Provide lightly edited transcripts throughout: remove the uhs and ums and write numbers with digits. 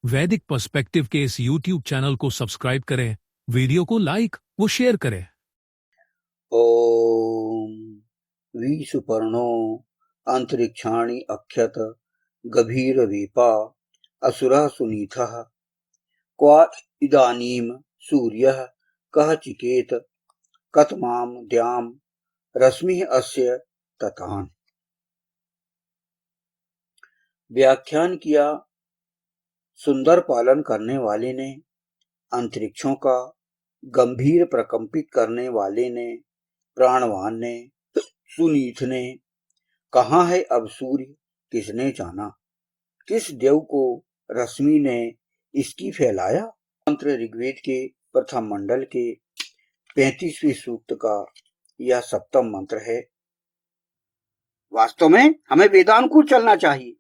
वैदिक पर्सपेक्टिव के इस YouTube चैनल को सब्सक्राइब करें, वीडियो को लाइक व शेयर करें। ओम विसुपर्णो अंतरिक्षाणि अक्षत गभीर वीपा असुरः सुनीतः क्वा इदानीम सूर्यः कः चिकेत कतमां द्याम रश्मिः अस्य ततान। व्याख्यान किया। सुंदर पालन करने वाले ने, अंतरिक्षों का गंभीर प्रकंपित करने वाले ने, प्राणवान ने, सुनीत ने, कहाँ है अब सूर्य किसने जाना, किस देव को रश्मि ने इसकी फैलाया। मंत्र ऋग्वेद के प्रथम मंडल के 35वें सूक्त का यह सप्तम मंत्र है। वास्तव में हमें वेदानुकूल चलना चाहिए।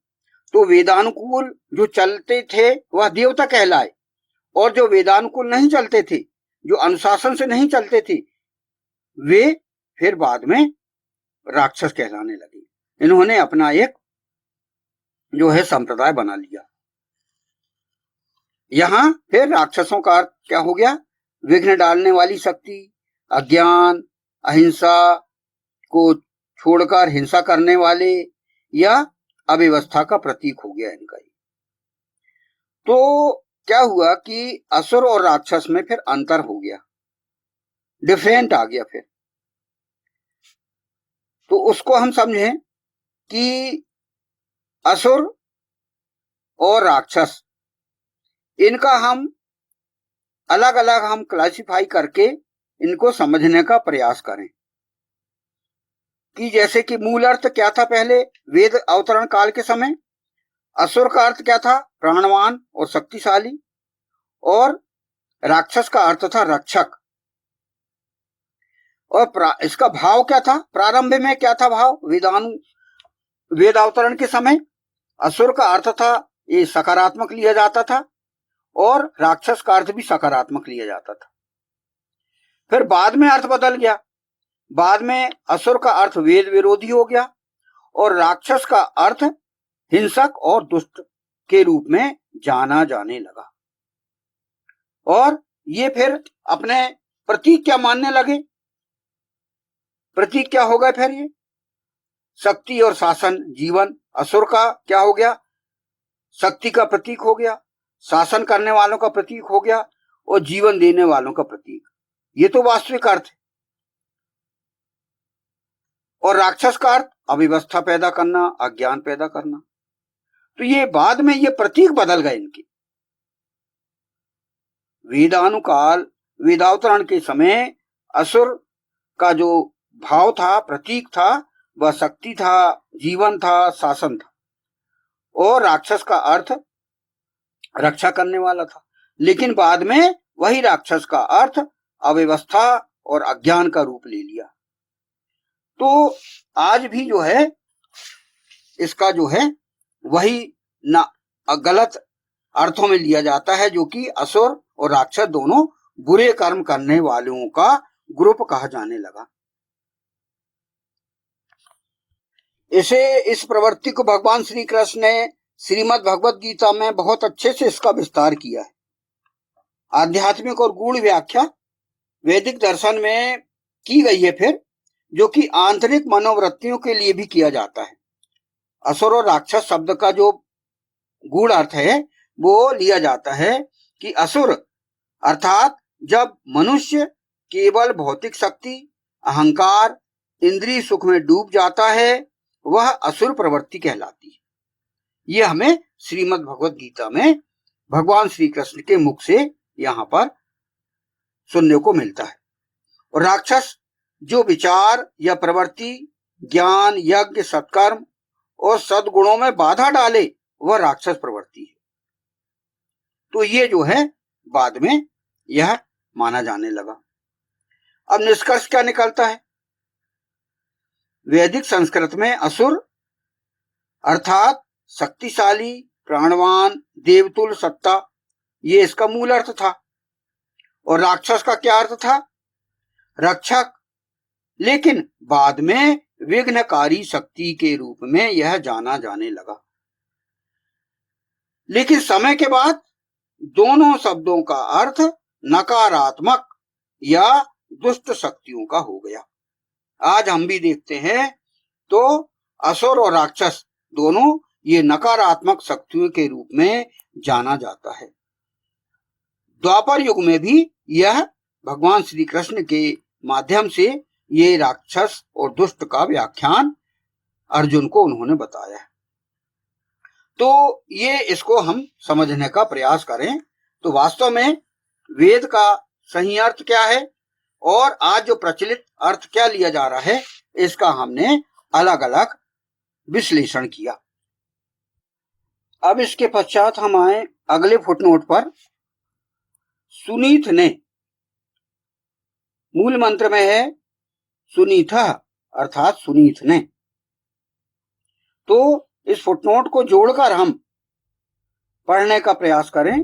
तो वेदानुकूल जो चलते थे वह देवता कहलाए, और जो वेदानुकूल नहीं चलते थे, जो अनुशासन से नहीं चलते थे, वे फिर बाद में राक्षस कहलाने लगे। इन्होंने अपना एक जो है संप्रदाय बना लिया। यहां फिर राक्षसों का अर्थ क्या हो गया? विघ्न डालने वाली शक्ति, अज्ञान, अहिंसा को छोड़कर हिंसा करने वाले, या अव्यवस्था का प्रतीक हो गया इनका। तो क्या हुआ कि असुर और राक्षस में फिर अंतर हो गया, डिफरेंट आ गया फिर। तो उसको हम समझें कि असुर और राक्षस, इनका हम अलग अलग हम क्लासिफाई करके इनको समझने का प्रयास करें कि जैसे कि मूल अर्थ क्या था पहले वेद अवतरण काल के समय। असुर का अर्थ क्या था? प्राणवान और शक्तिशाली। और राक्षस का अर्थ था रक्षक। और इसका भाव क्या था? प्रारंभ में क्या था भाव? वेद अवतरण के समय असुर का अर्थ था ये सकारात्मक लिया जाता था, और राक्षस का अर्थ भी सकारात्मक लिया जाता था। फिर बाद में अर्थ बदल गया। बाद में असुर का अर्थ वेद विरोधी हो गया, और राक्षस का अर्थ हिंसक और दुष्ट के रूप में जाना जाने लगा। और ये फिर अपने प्रतीक क्या मानने लगे? प्रतीक क्या हो गए फिर? ये शक्ति और शासन, जीवन। असुर का क्या हो गया? शक्ति का प्रतीक हो गया, शासन करने वालों का प्रतीक हो गया, और जीवन देने वालों का प्रतीक। ये तो वास्तविक अर्थ है। और राक्षस का अर्थ अव्यवस्था पैदा करना, अज्ञान पैदा करना। तो ये बाद में ये प्रतीक बदल गए इनके। वेदानुकाल वेदावतरण के समय असुर का जो भाव था, प्रतीक था, वह शक्ति था, जीवन था, शासन था। और राक्षस का अर्थ रक्षा करने वाला था। लेकिन बाद में वही राक्षस का अर्थ अव्यवस्था और अज्ञान का रूप ले लिया। तो आज भी जो है इसका जो है वही ना गलत अर्थों में लिया जाता है, जो कि असुर और राक्षस दोनों बुरे कर्म करने वालों का ग्रुप कहा जाने लगा। इस प्रवृत्ति को भगवान श्री कृष्ण ने श्रीमद् भगवत गीता में बहुत अच्छे से इसका विस्तार किया है। आध्यात्मिक और गूढ़ व्याख्या वैदिक दर्शन में की गई है फिर, जो कि आंतरिक मनोवृत्तियों के लिए भी किया जाता है। असुर और राक्षस शब्द का जो गूढ़ अर्थ है वो लिया जाता है कि असुर अर्थात जब मनुष्य केवल भौतिक शक्ति, अहंकार, इंद्रिय सुख में डूब जाता है, वह असुर प्रवृत्ति कहलाती है। यह हमें श्रीमद् भगवत गीता में भगवान श्री कृष्ण के मुख से यहां पर सुनने को मिलता है। और राक्षस जो विचार या प्रवृत्ति ज्ञान, यज्ञ, सत्कर्म और सद्गुणों में बाधा डाले, वह राक्षस प्रवृत्ति है। तो ये जो है बाद में यह माना जाने लगा। अब निष्कर्ष क्या निकलता है? वैदिक संस्कृत में असुर अर्थात शक्तिशाली, प्राणवान, देवतुल्य सत्ता, ये इसका मूल अर्थ था। और राक्षस का क्या अर्थ था? रक्षक। लेकिन बाद में विघ्नकारी शक्ति के रूप में यह जाना जाने लगा। लेकिन समय के बाद दोनों शब्दों का अर्थ नकारात्मक या दुष्ट शक्तियों का हो गया। आज हम भी देखते हैं तो असुर और राक्षस दोनों ये नकारात्मक शक्तियों के रूप में जाना जाता है। द्वापर युग में भी यह भगवान श्री कृष्ण के माध्यम से ये राक्षस और दुष्ट का व्याख्यान अर्जुन को उन्होंने बताया है। तो ये इसको हम समझने का प्रयास करें तो वास्तव में वेद का सही अर्थ क्या है और आज जो प्रचलित अर्थ क्या लिया जा रहा है, इसका हमने अलग अलग विश्लेषण किया। अब इसके पश्चात हम आए अगले फुटनोट पर। सुनीत ने, मूल मंत्र में है सुनीतः अर्थात सुनीत ने। तो इस फुटनोट को जोड़कर हम पढ़ने का प्रयास करें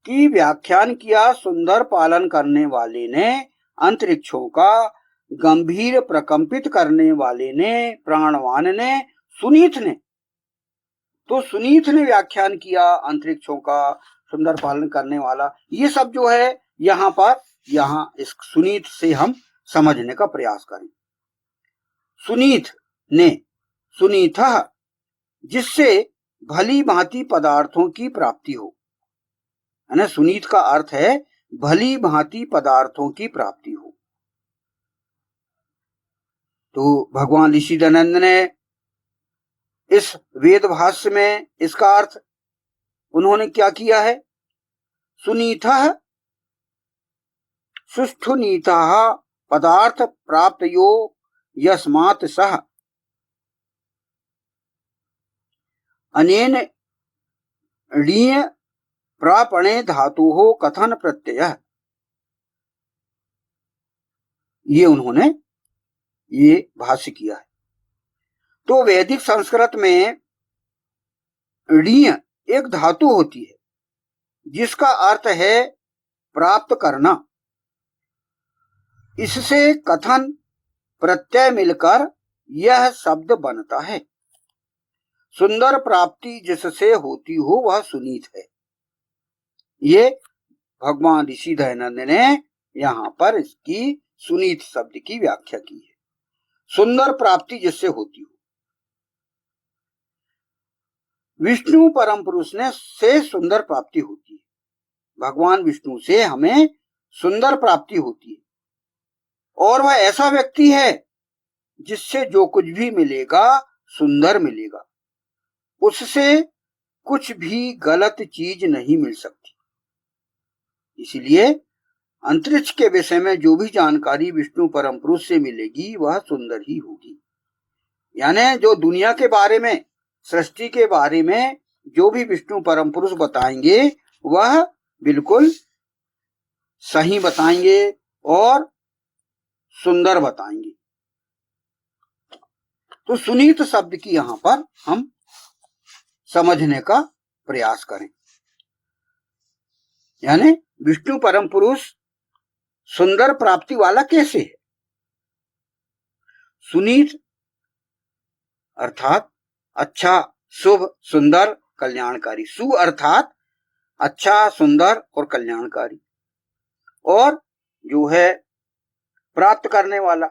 कि व्याख्यान किया सुंदर पालन करने वाले ने, अंतरिक्षों का गंभीर प्रकंपित करने वाले ने, प्राणवान ने, सुनीत ने। तो सुनीत ने व्याख्यान किया अंतरिक्षों का सुंदर पालन करने वाला, ये सब जो है यहाँ इस सुनीत से हम समझने का प्रयास करें। सुनीत ने, सुनीतः, जिससे भली भांति पदार्थों की प्राप्ति हो, है ना। सुनीत का अर्थ है भली भांति पदार्थों की प्राप्ति हो। तो भगवान ऋषि दयानंद ने इस वेद भाष्य में इसका अर्थ उन्होंने क्या किया है, सुनीतः सुष्ठु नीतः पदार्थ प्राप्त यो यस्मात् सह अनेन ऋण प्रापणे धातु हो कथन प्रत्यय, ये उन्होंने ये भाष्य किया है। तो वैदिक संस्कृत में ऋण एक धातु होती है जिसका अर्थ है प्राप्त करना। इससे कथन प्रत्यय मिलकर यह शब्द बनता है। सुंदर प्राप्ति जिससे होती हो वह सुनीत है। ये भगवान ऋषि दयानंद ने यहाँ पर इसकी सुनीत शब्द की व्याख्या की है। सुंदर प्राप्ति जिससे होती हो। विष्णु परम पुरुष ने से सुंदर प्राप्ति होती है। भगवान विष्णु से हमें सुंदर प्राप्ति होती है और वह ऐसा व्यक्ति है जिससे जो कुछ भी मिलेगा सुंदर मिलेगा, उससे कुछ भी गलत चीज नहीं मिल सकती। इसलिए अंतरिक्ष के विषय में जो भी जानकारी विष्णु परम पुरुष से मिलेगी वह सुंदर ही होगी। यानी जो दुनिया के बारे में, सृष्टि के बारे में जो भी विष्णु परम पुरुष बताएंगे वह बिल्कुल सही बताएंगे और सुंदर बताएंगे। तो सुनीत शब्द की यहां पर हम समझने का प्रयास करें। यानी विष्णु परम पुरुष सुंदर प्राप्ति वाला कैसे है। सुनीत अर्थात अच्छा, शुभ, सुंदर, कल्याणकारी। सु अर्थात अच्छा, सुंदर और कल्याणकारी, और जो है प्राप्त करने वाला।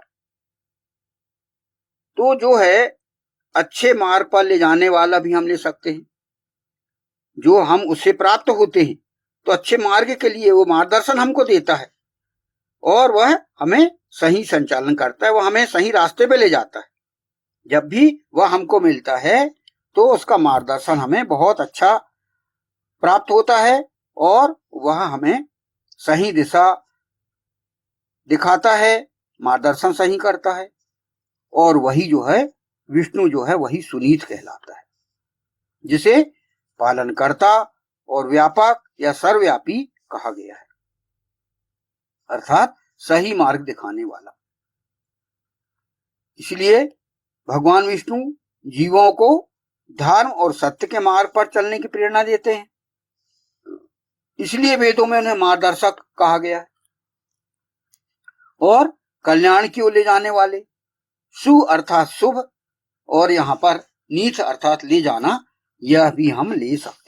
तो जो है अच्छे मार्ग पर ले जाने वाला भी हम ले सकते हैं। जो हम उससे प्राप्त होते हैं तो अच्छे मार्ग के लिए वो मार्गदर्शन हमको देता है और वह हमें सही संचालन करता है, वह हमें सही रास्ते पे ले जाता है। जब भी वह हमको मिलता है तो उसका मार्गदर्शन हमें बहुत अच्छा प्राप्त होता है और वह हमें सही दिशा दिखाता है, मार्गदर्शन सही करता है। और वही जो है विष्णु जो है वही सुनीत कहलाता है, जिसे पालनकर्ता और व्यापक या सर्वव्यापी कहा गया है, अर्थात सही मार्ग दिखाने वाला। इसलिए भगवान विष्णु जीवों को धर्म और सत्य के मार्ग पर चलने की प्रेरणा देते हैं। इसलिए वेदों में उन्हें मार्गदर्शक कहा गया है। और कल्याण की ओर ले जाने वाले, सु अर्थात शुभ, और यहाँ पर नीच अर्थात ले जाना, यह भी हम ले सकते हैं।